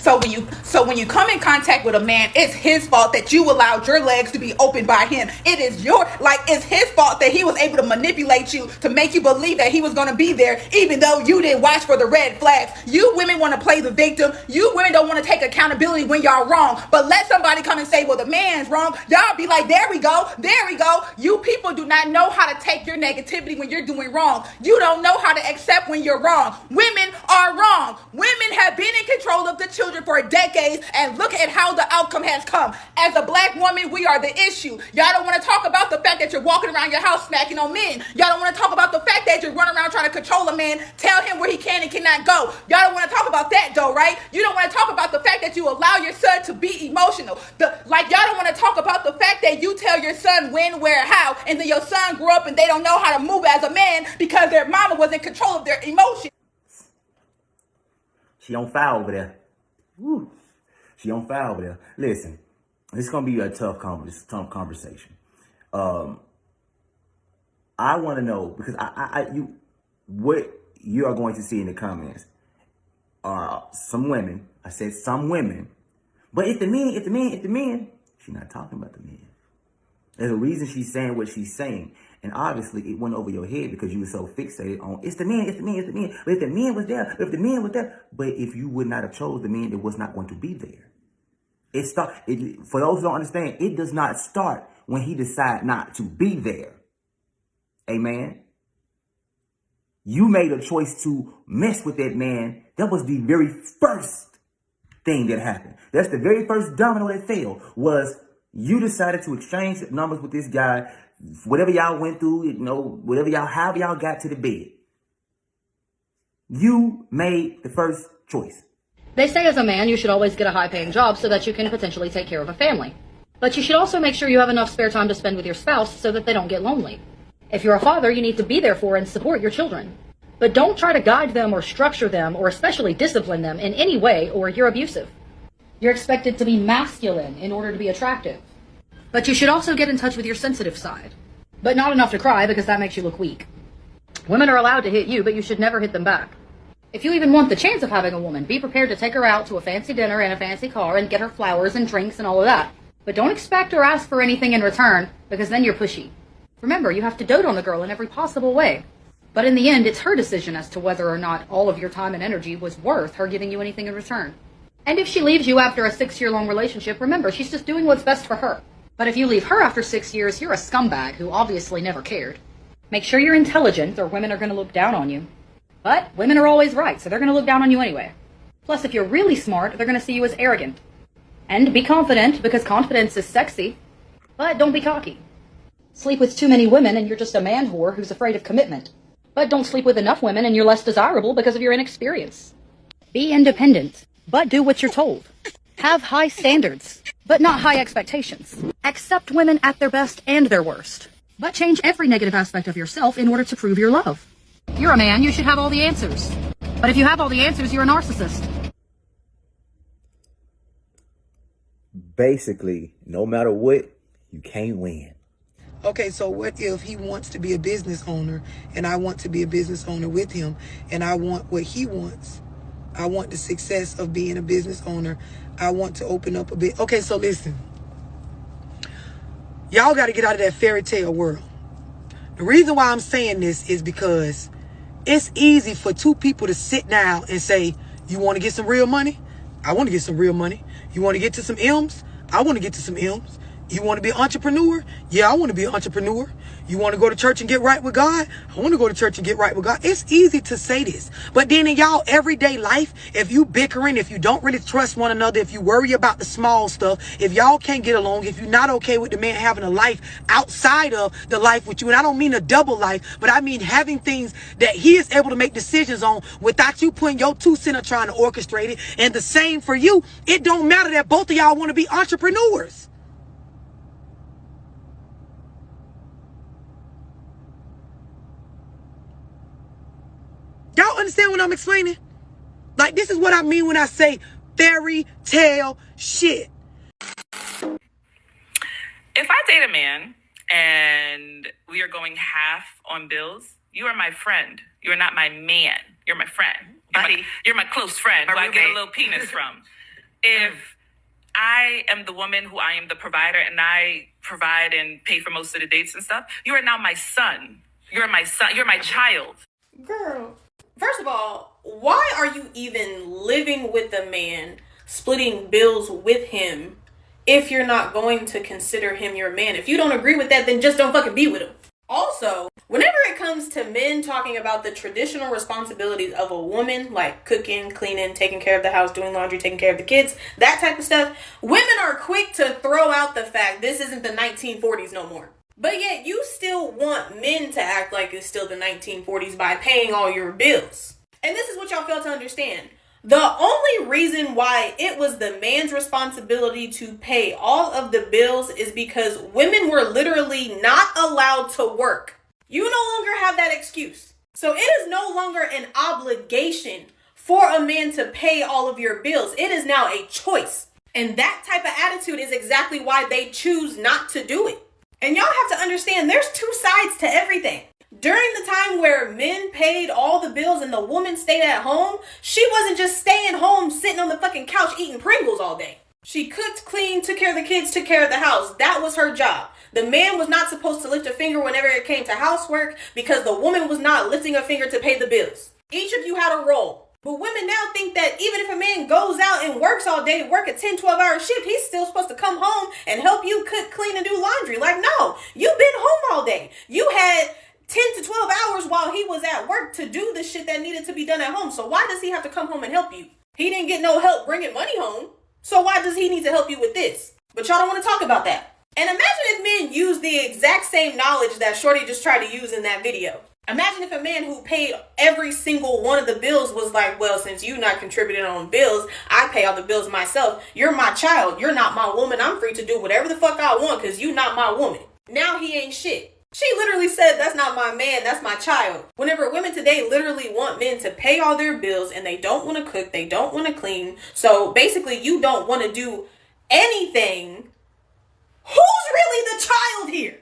So when you come in contact with a man, it's his fault that you allowed your legs to be opened by him. It's his fault that he was able to manipulate you to make you believe that he was going to be there, even though you didn't watch for the red flags. You women want to play the victim. You women don't want to take accountability when y'all wrong. But let somebody come and say, well, the man's wrong. Y'all be like, there we go. You people do not know how to take your negativity when you're doing wrong. You don't know how to accept when you're wrong. Women are wrong. Women have been in control of the children for decades, and look at how the outcome has come. As a black woman, we are the issue. Y'all don't want to talk about the fact that you're walking around your house smacking on men. Y'all don't want to talk about the fact that you're running around trying to control a man, tell him where he can and cannot go. Y'all don't want to talk about that though, right? You don't want to talk about the fact that you allow your son to be emotional. Y'all don't want to talk about the fact that you tell your son when, where, how, and then your son grew up and they don't know how to move as a man because their mama was in control of their emotions. She on fire over there. Woo. She on fire over there. Listen, this is gonna be a tough conversation. I want to know, because what you are going to see in the comments are some women. I said some women, but if the men, she's not talking about the men. There's a reason she's saying what she's saying. And obviously it went over your head because you were so fixated on, it's the men. But if the men was there, but if you would not have chose the men, it was not going to be there. For those who don't understand, it does not start when he decides not to be there. Amen. You made a choice to mess with that man. That was the very first thing that happened. That's the very first domino that fell, was you decided to exchange numbers with this guy. Whatever y'all went through, however y'all got to the bed. You made the first choice. They say as a man, you should always get a high-paying job so that you can potentially take care of a family. But you should also make sure you have enough spare time to spend with your spouse so that they don't get lonely. If you're a father, you need to be there for and support your children. But don't try to guide them or structure them or especially discipline them in any way, or you're abusive. You're expected to be masculine in order to be attractive. But you should also get in touch with your sensitive side. But not enough to cry, because that makes you look weak. Women are allowed to hit you, but you should never hit them back. If you even want the chance of having a woman, be prepared to take her out to a fancy dinner in a fancy car and get her flowers and drinks and all of that. But don't expect or ask for anything in return, because then you're pushy. Remember, you have to dote on the girl in every possible way. But in the end, it's her decision as to whether or not all of your time and energy was worth her giving you anything in return. And if she leaves you after a 6-year-long relationship, remember, she's just doing what's best for her. But if you leave her after 6 years, you're a scumbag who obviously never cared. Make sure you're intelligent, or women are going to look down on you. But women are always right, so they're going to look down on you anyway. Plus, if you're really smart, they're going to see you as arrogant. And be confident, because confidence is sexy. But don't be cocky. Sleep with too many women and you're just a man whore who's afraid of commitment. But don't sleep with enough women and you're less desirable because of your inexperience. Be independent, but do what you're told. Have high standards, but not high expectations. Accept women at their best and their worst. But change every negative aspect of yourself in order to prove your love. You're a man, you should have all the answers. But if you have all the answers, you're a narcissist. Basically, no matter what, you can't win. Okay, so what if he wants to be a business owner and I want to be a business owner with him and I want what he wants? I want the success of being a business owner. I want to open up a bit. Okay, so listen. Y'all got to get out of that fairy tale world. The reason why I'm saying this is because it's easy for two people to sit down and say, you want to get some real money? I want to get some real money. You want to get to some M's? I want to get to some M's. You want to be an entrepreneur? Yeah, I want to be an entrepreneur. You want to go to church and get right with God? I want to go to church and get right with God. It's easy to say this. But then in y'all everyday life, if you bickering, if you don't really trust one another, if you worry about the small stuff, if y'all can't get along, if you're not okay with the man having a life outside of the life with you, and I don't mean a double life, but I mean having things that he is able to make decisions on without you putting your 2 cents trying to orchestrate it. And the same for you. It don't matter that both of y'all want to be entrepreneurs. Y'all understand what I'm explaining? Like, this is what I mean when I say fairy tale shit. If I date a man and we are going half on bills, you are my friend. You are not my man. You're my friend. You're my close friend who I get a little penis from. If I am the woman who I am the provider and I provide and pay for most of the dates and stuff, you are now my son. You're my son. You're my child. Girl, first of all, why are you even living with a man, splitting bills with him, if you're not going to consider him your man? If you don't agree with that, then just don't fucking be with him. Also, whenever it comes to men talking about the traditional responsibilities of a woman, like cooking, cleaning, taking care of the house, doing laundry, taking care of the kids, that type of stuff, women are quick to throw out the fact this isn't the 1940s no more. But yet you still want men to act like it's still the 1940s by paying all your bills. And this is what y'all fail to understand. The only reason why it was the man's responsibility to pay all of the bills is because women were literally not allowed to work. You no longer have that excuse. So it is no longer an obligation for a man to pay all of your bills. It is now a choice. And that type of attitude is exactly why they choose not to do it. And y'all have to understand there's two sides to everything. During the time where men paid all the bills and the woman stayed at home, she wasn't just staying home sitting on the fucking couch eating Pringles all day. She cooked, cleaned, took care of the kids, took care of the house. That was her job. The man was not supposed to lift a finger whenever it came to housework because the woman was not lifting a finger to pay the bills. Each of you had a role. But women now think that even if a man goes out and works all day, work a 10, 12-hour shift, he's still supposed to come home and help you cook, clean, and do laundry. Like, no, you've been home all day. You had 10 to 12 hours while he was at work to do the shit that needed to be done at home. So why does he have to come home and help you? He didn't get no help bringing money home. So why does he need to help you with this? But y'all don't want to talk about that. And imagine if men used the exact same knowledge that Shorty just tried to use in that video. Imagine if a man who paid every single one of the bills was like, well, since you not contributing on bills, I pay all the bills myself. You're my child. You're not my woman. I'm free to do whatever the fuck I want because you not my woman. Now he ain't shit. She literally said, that's not my man, that's my child. Whenever women today literally want men to pay all their bills and they don't want to cook, they don't want to clean. So basically you don't want to do anything. Who's really the child here?